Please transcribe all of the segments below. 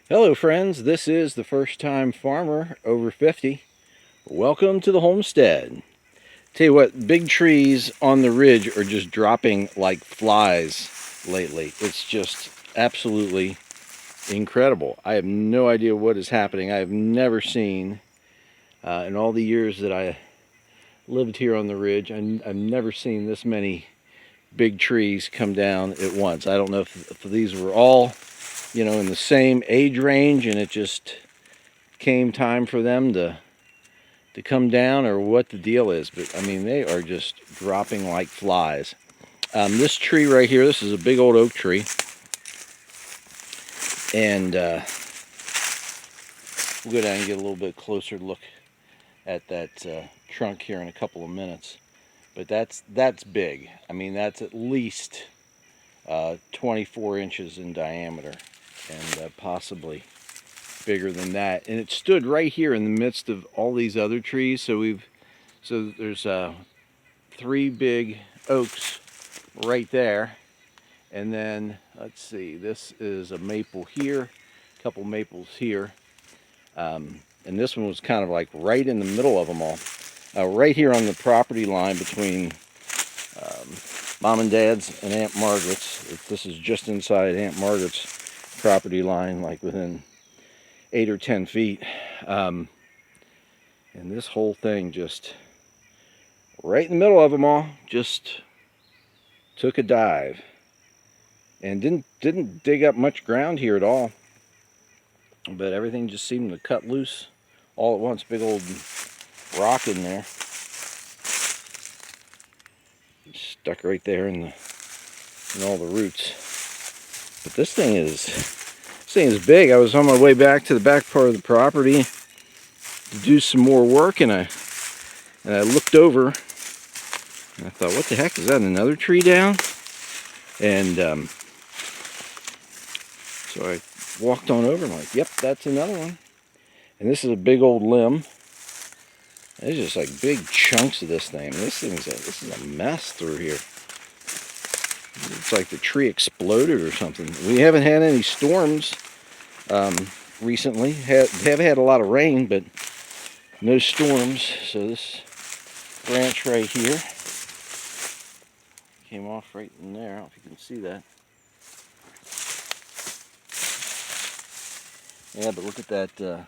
Hello friends, this is the First Time Farmer over 50. Welcome to the homestead. Tell you what, big trees on the ridge are just dropping like flies lately. It's just absolutely incredible. I have no idea what is happening. I have never seen, in all the years that I lived here on the ridge, I've never seen this many big trees come down at once. I don't know if these were all, in the same age range and it just came time for them to come down or what the deal is, but I mean they are just dropping like flies. This tree right here, this is a big old oak tree, and we'll go down and get a little bit closer look at that trunk here in a couple of minutes. But that's big. I mean that's at least 24 inches in diameter and possibly bigger than that, and it stood right here in the midst of all these other trees. So there's 3 big oaks right there, and then let's see, this is a maple here, a couple maples here, and this one was kind of like right in the middle of them all, right here on the property line between Mom and Dad's and Aunt Margaret's. This is just inside Aunt Margaret's property line, like within 8 or 10 feet. And this whole thing just right in the middle of them all just took a dive and didn't dig up much ground here at all, but everything just seemed to cut loose all at once. Big old rock in there, stuck right there in all the roots. But this thing is big. I was on my way back to the back part of the property to do some more work, and I looked over and I thought, what the heck, is that another tree down? And so I walked on over and I'm like, yep, that's another one. And this is a big old limb. There's just like big chunks of this thing. This is a mess through here. It's like the tree exploded or something. We haven't had any storms recently. Have had a lot of rain, but no storms. So this branch right here came off right in there. I don't know if you can see that. Yeah, but look at that. The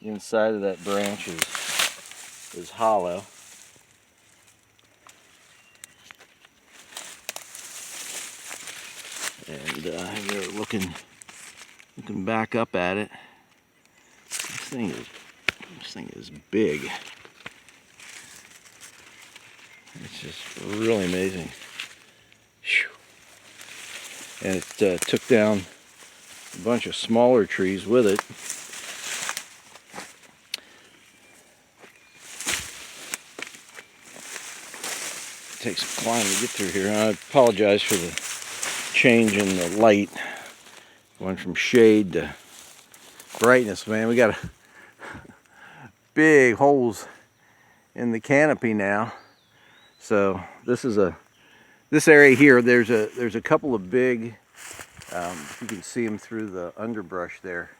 inside of that branch is hollow. And you're looking back up at it. This thing is big. It's just really amazing. And it took down a bunch of smaller trees with it. It takes some climbing to get through here. And I apologize for the change in the light, going from shade to brightness. Man, we got big holes in the canopy now. So this area here, there's a couple of big, you can see them through the underbrush there,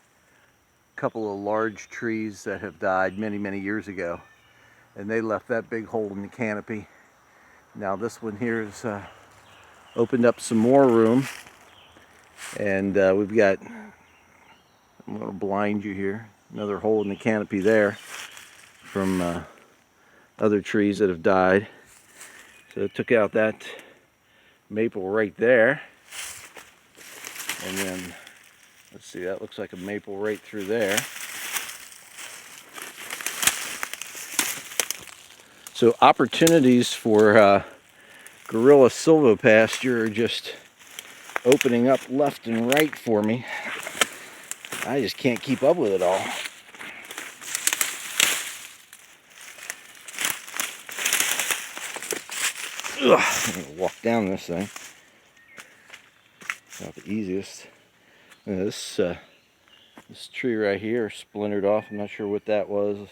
a couple of large trees that have died many years ago, and they left that big hole in the canopy. Now this one here has opened up some more room, and we've got, I'm going to blind you here, another hole in the canopy there from other trees that have died. So it took out that maple right there, and then let's see, that looks like a maple right through there. So opportunities for gorilla silvopasture are just opening up left and right for me. I just can't keep up with it all. Ugh, I'm gonna walk down this thing. Not the easiest. This tree right here splintered off. I'm not sure what that was.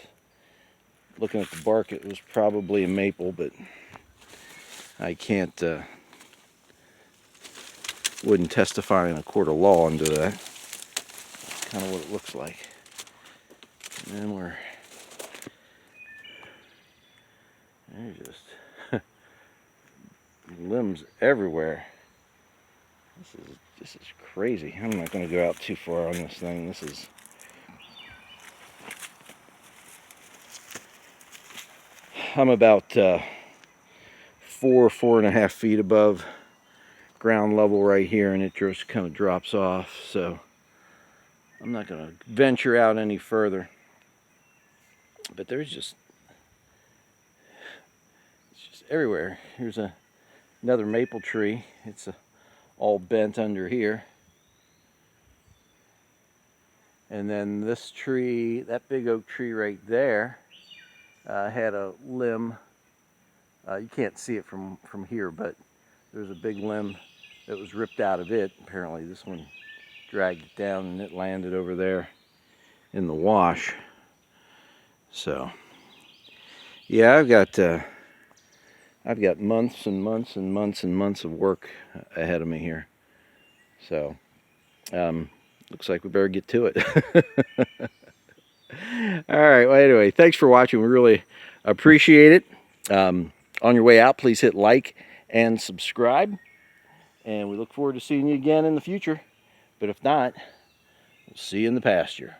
Looking at the bark, it was probably a maple, but I can't, wouldn't testify in a court of law into that. kind of what it looks like. And then there's just limbs everywhere. This is crazy. I'm not going to go out too far on this thing. I'm about 4.5 feet above ground level right here, and it just kind of drops off. So I'm not going to venture out any further. But it's just everywhere. Here's another maple tree. It's all bent under here. And then this tree, that big oak tree right there, had a limb. You can't see it from here, but there's a big limb that was ripped out of it. Apparently this one dragged it down and it landed over there in the wash. So yeah, I've got months and months and months and months of work ahead of me here. So looks like we better get to it. All right, well, anyway, thanks for watching. We really appreciate it. On your way out, please hit like and subscribe. And we look forward to seeing you again in the future. But if not, we'll see you in the pasture.